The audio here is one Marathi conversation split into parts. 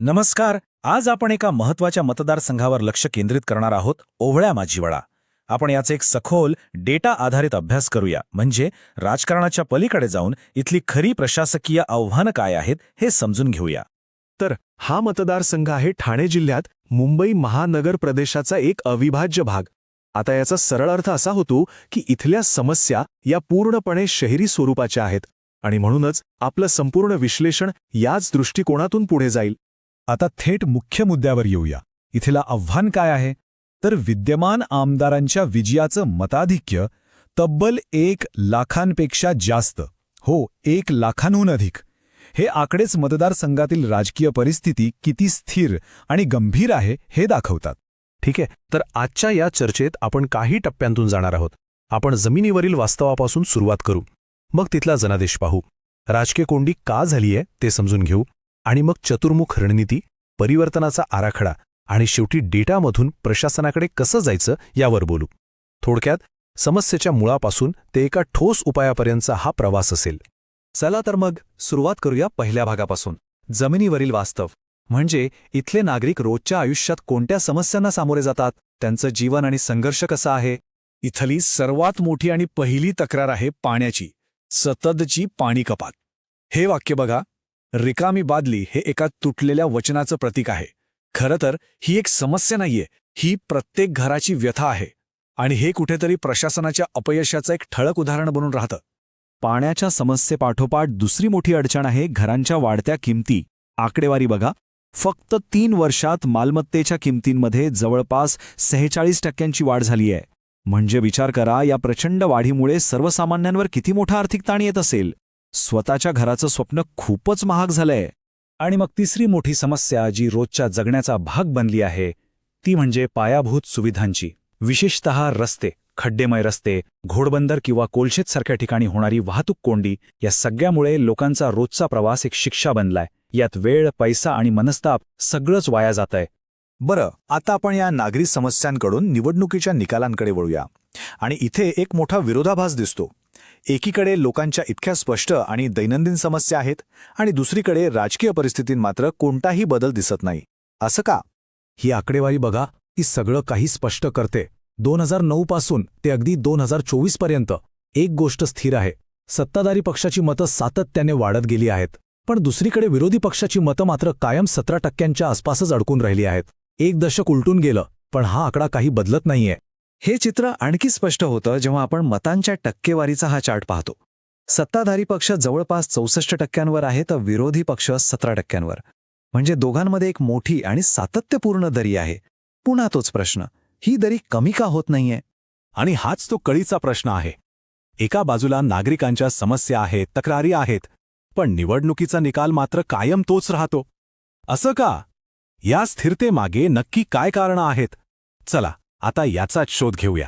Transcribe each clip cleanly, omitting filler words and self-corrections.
नमस्कार. आज आपण एका महत्त्वाच्या मतदारसंघावर लक्ष केंद्रित करणार आहोत, ओवळ्या माजिवळा. आपण याचा एक सखोल डेटा आधारित अभ्यास करूया, म्हणजे राजकारणाच्या पलीकडे जाऊन इथली खरी प्रशासकीय आव्हानं काय आहेत हे समजून घेऊया. तर हा मतदारसंघ आहे ठाणे जिल्ह्यात मुंबई महानगर प्रदेशाचा एक अविभाज्य भाग. आता याचा सरळ अर्थ असा होतो की इथल्या समस्या या पूर्णपणे शहरी स्वरूपाच्या आहेत आणि म्हणूनच आपलं संपूर्ण विश्लेषण याच दृष्टिकोनातून पुढे जाईल. आता थेट मुख्य मुद्द्यावर येऊया. इथला आव्हान काय आहे? तर विद्यमान आमदारांच्या विजयाचं मताधिक्य तब्बल 1,00,000पेक्षा जास्त. हो, 1,00,000हून अधिक. हे आकडेच मतदारसंघातील राजकीय परिस्थिती किती स्थिर आणि गंभीर आहे हे दाखवतात. ठीक आहे, तर आजच्या या चर्चेत आपण काही टप्प्यांतून जाणार आहोत. आपण जमिनीवरील वास्तवापासून सुरुवात करू, मग तिथला जनादेश पाहू, राजकीय कोंडी का झालीये ते समजून घेऊ, आणि मग चतुर्मुख रणनीती, परिवर्तनाचा आराखडा आणि शेवटी डेटामधून प्रशासनाकडे कसं जायचं यावर बोलू. थोडक्यात समस्येच्या मुळापासून ते एका ठोस उपायापर्यंतचा हा प्रवास असेल. चला तर मग सुरुवात करूया पहिल्या भागापासून, जमिनीवरील वास्तव. म्हणजे इथले नागरिक रोजच्या आयुष्यात कोणत्या समस्यांना सामोरे जातात, त्यांचं जीवन आणि संघर्ष कसा आहे. इथली सर्वात मोठी आणि पहिली तक्रार आहे पाण्याची, सततची पाणी कपात. हे वाक्य बघा, रिकामी बादली हे एका तुटलेल्या वचनाचं प्रतीक आहे. खरं तर ही एक समस्या नाहीये, ही प्रत्येक घराची व्यथा आहे. आणि हे कुठेतरी प्रशासनाच्या अपयशाचं एक ठळक उदाहरण बनून राहतं. पाण्याच्या समस्येपाठोपाठ दुसरी मोठी अडचण आहे घरांच्या वाढत्या किमती. आकडेवारी बघा, फक्त 3 वर्षात मालमत्तेच्या किमतींमध्ये जवळपास 46% वाढ झाली आहे. म्हणजे विचार करा, या प्रचंड वाढीमुळे सर्वसामान्यांवर किती मोठा आर्थिक ताण येत असेल. स्वतःच्या घराचं स्वप्न खूपच महाग झालंय. आणि मग तिसरी मोठी समस्या जी रोजच्या जगण्याचा भाग बनली आहे, ती म्हणजे पायाभूत सुविधांची. विशेषतः रस्ते, खड्डेमय रस्ते, घोडबंदर किंवा कोलशेतसारख्या ठिकाणी होणारी वाहतूक कोंडी, या सगळ्यामुळे लोकांचा रोजचा प्रवास एक शिक्षा बनलाय. यात वेळ, पैसा आणि मनस्ताप सगळंच वाया जातंय. बरं, आता आपण या नागरी समस्यांकडून निवडणुकीच्या निकालांकडे वळूया. आणि इथे एक मोठा विरोधाभास दिसतो. एकीकडे लोकांच्या इतक्या स्पष्ट आणि दैनंदिन समस्या आहेत, आणि दुसरीकडे राजकीय परिस्थितीत मात्र कोणताही बदल दिसत नाही. असं का? ही आकडेवारी बघा, ती सगळं काही स्पष्ट करते. 2009 पासून ते अगदी 2024 पर्यंत एक गोष्ट स्थिर आहे: सत्ताधारी पक्षाची मतं सातत्याने वाढत गेली आहेत. पण दुसरीकडे विरोधी पक्षाची मतं मात्र कायम 17% आसपासच अडकून राहिली आहेत. एक दशक उलटून गेलं, पण हा आकडा काही बदलत नाहीये. हे चित्र आणखी स्पष्ट होतं जेव्हा आपण मतांच्या टक्केवारीचा हा चार्ट पाहतो. सत्ताधारी पक्ष जवळपास 64%वर आहे, तर विरोधी पक्ष 17%वर. म्हणजे दोघांमध्ये एक मोठी आणि सातत्यपूर्ण दरी आहे. पुन्हा तोच प्रश्न, ही दरी कमी का होत नाहीये? आणि हाच तो कळीचा प्रश्न आहे. एका बाजूला नागरिकांच्या समस्या आहेत, तक्रारी आहेत, पण निवडणुकीचा निकाल मात्र कायम तोच राहतो. असं का? या स्थिरतेमागे नक्की काय कारणं आहेत? चला आता याचाच शोध घेऊया.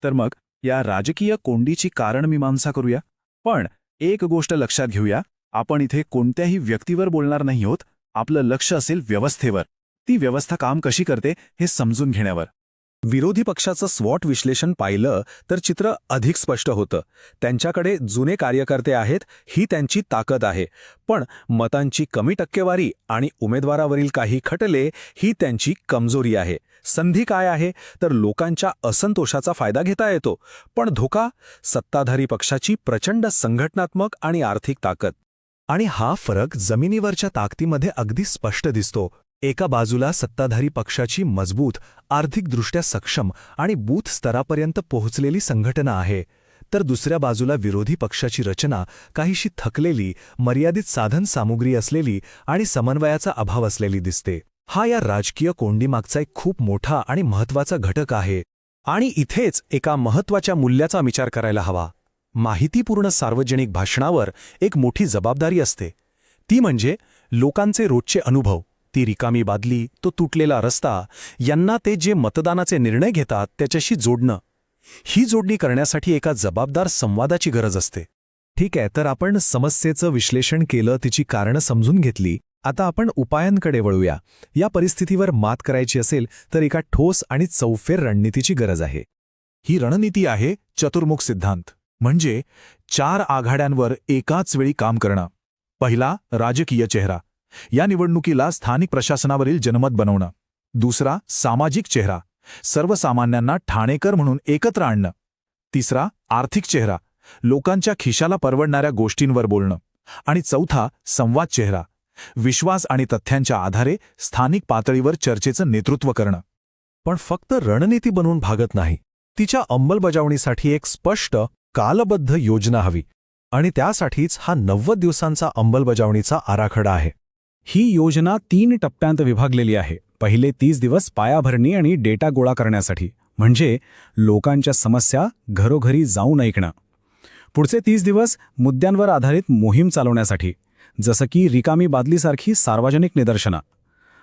तर मग या राजकीय कोंडीची कारणमीमांसा करूया. पण एक गोष्ट लक्षात घेऊया, आपण इथे कोणत्याही व्यक्तीवर बोलणार नाही आहोत. आपलं लक्ष असेल व्यवस्थेवर. ती व्यवस्था काम कशी करते हे समजून घेण्यावर. विरोधी पक्षाचं स्वॉट विश्लेषण पाहिलं तर चित्र अधिक स्पष्ट होतं. त्यांच्याकडे जुने कार्यकर्ते आहेत, ही त्यांची ताकद आहे. पण मतांची कमी टक्केवारी आणि उमेदवारावरील काही खटले ही त्यांची कमजोरी आहे. संधी काय आहे? तर लोकांच्या असंतोषाचा फायदा घेता येतो. पण धोका? सत्ताधारी पक्षाची प्रचंड संघटनात्मक आणि आर्थिक ताकद. आणि हा फरक जमिनीवरच्या ताकदीमध्ये अगदी स्पष्ट दिसतो. एका बाजूला सत्ताधारी पक्षाची मजबूत, आर्थिकदृष्ट्या सक्षम आणि बूथ स्तरापर्यंत पोहोचलेली संघटना आहे, तर दुसऱ्या बाजूला विरोधी पक्षाची रचना काहीशी थकलेली, मर्यादित साधन सामुग्री असलेली आणि समन्वयाचा अभाव असलेली दिसते. हा या राजकीय कोंडीमागचा एक खूप मोठा आणि महत्त्वाचा घटक आहे. आणि इथेच एका महत्त्वाच्या मूल्याचा विचार करायला हवा. माहितीपूर्ण सार्वजनिक भाषणावर एक मोठी जबाबदारी असते. ती म्हणजे लोकांचे रोजचे अनुभव, ती रिकामी बादली, तो तुटलेला रस्ता, यांना ते जे मतदानाचे निर्णय घेतात त्याच्याशी जोडणं. ही जोडणी करण्यासाठी एका जबाबदार संवादाची गरज असते. ठीक आहे, तर आपण समस्येचं विश्लेषण केलं, तिची कारणं समजून घेतली. आता आपण उपायांकडे वळूया. या परिस्थितीवर मात करायची असेल तर एका ठोस आणि चौफेर रणनीतीची गरज आहे. ही रणनीती आहे चतुर्मुख सिद्धांत. म्हणजे 4 आघाड्यांवर एकाच वेळी काम करणं. पहिला, राजकीय चेहरा. या निवडणुकीला स्थानिक प्रशासनावरील जनमत बनवणं. दुसरा, सामाजिक चेहरा, सर्वसामान्यांना ठाणेकर म्हणून एकत्र आणणं. तिसरा, आर्थिक चेहरा, लोकांच्या खिशाला परवडणाऱ्या गोष्टींवर बोलणं. आणि चौथा, संवाद चेहरा, विश्वास आणि तथ्यांच्या आधारे स्थानिक पातळीवर चर्चेचं नेतृत्व करणं. पण फक्त रणनीती बनवून भागत नाही. तिच्या अंमलबजावणीसाठी एक स्पष्ट, कालबद्ध योजना हवी. आणि त्यासाठीच हा 90 दिवसांचा अंमलबजावणीचा आराखडा आहे. ही योजना 3 टप्प्यांत विभागलेली आहे. पहिले 30 दिवस पायाभरणी आणि डेटा गोळा करण्यासाठी, म्हणजे लोकांच्या समस्या घरोघरी जाऊन ऐकणं. पुढचे 30 दिवस मुद्द्यांवर आधारित मोहीम चालवण्यासाठी, जसं की रिकामी बादलीसारखी सार्वजनिक निदर्शनं.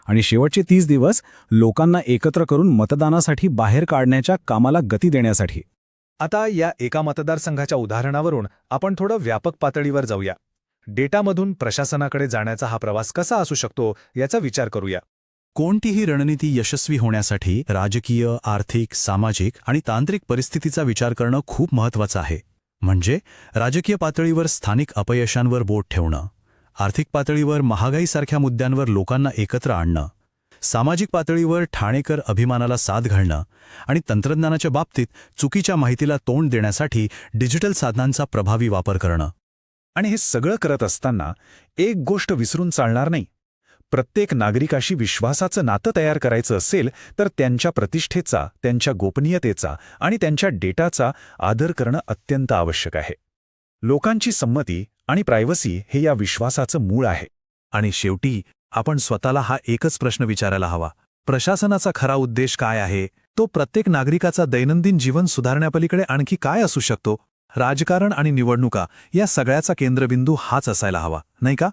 आणि शेवटचे 30 दिवस लोकांना एकत्र करून मतदानासाठी बाहेर काढण्याच्या कामाला गती देण्यासाठी. आता या एका मतदारसंघाच्या उदाहरणावरून आपण थोडं व्यापक पातळीवर जाऊया. डेटामधून प्रशासनाकडे जाण्याचा हा प्रवास कसा असू शकतो याचा विचार करूया. कोणतीही रणनीती यशस्वी होण्यासाठी राजकीय, आर्थिक, सामाजिक आणि तांत्रिक परिस्थितीचा विचार करणं खूप महत्त्वाचं आहे. म्हणजे राजकीय पातळीवर स्थानिक अपयशांवर बोट ठेवणं, आर्थिक पातळीवर महागाईसारख्या मुद्द्यांवर लोकांना एकत्र आणणं, सामाजिक पातळीवर ठाणेकर अभिमानाला साथ घालणं आणि तंत्रज्ञानाच्या बाबतीत चुकीच्या माहितीला तोंड देण्यासाठी डिजिटल साधनांचा प्रभावी वापर करणं. आणि हे सगळं करत असताना एक गोष्ट विसरून चालणार नाही. प्रत्येक नागरिकाशी विश्वासाचं नातं तयार करायचं असेल तर त्यांच्या प्रतिष्ठेचा, त्यांच्या गोपनीयतेचा आणि त्यांच्या डेटाचा आदर करणं अत्यंत आवश्यक आहे. लोकांची संमती आणि प्रायव्हसी हे या विश्वासाचं मूळ आहे. आणि शेवटी आपण स्वतःला हा एकच प्रश्न विचारायला हवा: प्रशासनाचा खरा उद्देश काय आहे? तो प्रत्येक नागरिकाचा दैनंदिन जीवन सुधारण्यापलीकडे आणखी काय असू शकतो? राजकारण आणि निवडणुका या सगळ्याचा केंद्रबिंदू हाच असायला हवा, नाही का?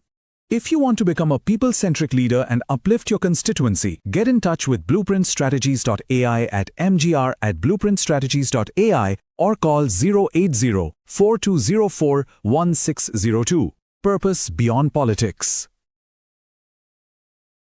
If you want to become a people-centric leader and uplift your constituency, get in touch with blueprintstrategies.ai at mgr@blueprintstrategies.ai or call 080-4204-1602. Purpose beyond politics.